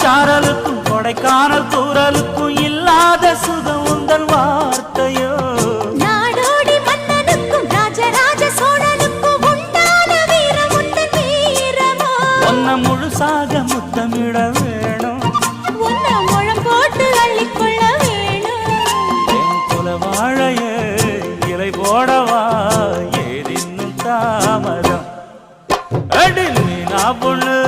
சாரலுக்கும் கொடைக்கானல் தூரலுக்கும் இல்லாத சுகம் உந்தன் வார்த்தையோ. நாடோடி மன்னனுக்கும் ராஜராஜ சோழனுக்கும் உண்டான வீரம் உந்தன் வீரமோ. உன்னை முழுசாக முத்தமிட வேணும், உன்னை முழம் போட்டு அள்ளிக்கொள்ள வேணும். என் குல வாழைய இலை போடவா ஏதின்னும் தாமதம். அடி மீனா பொண்ணு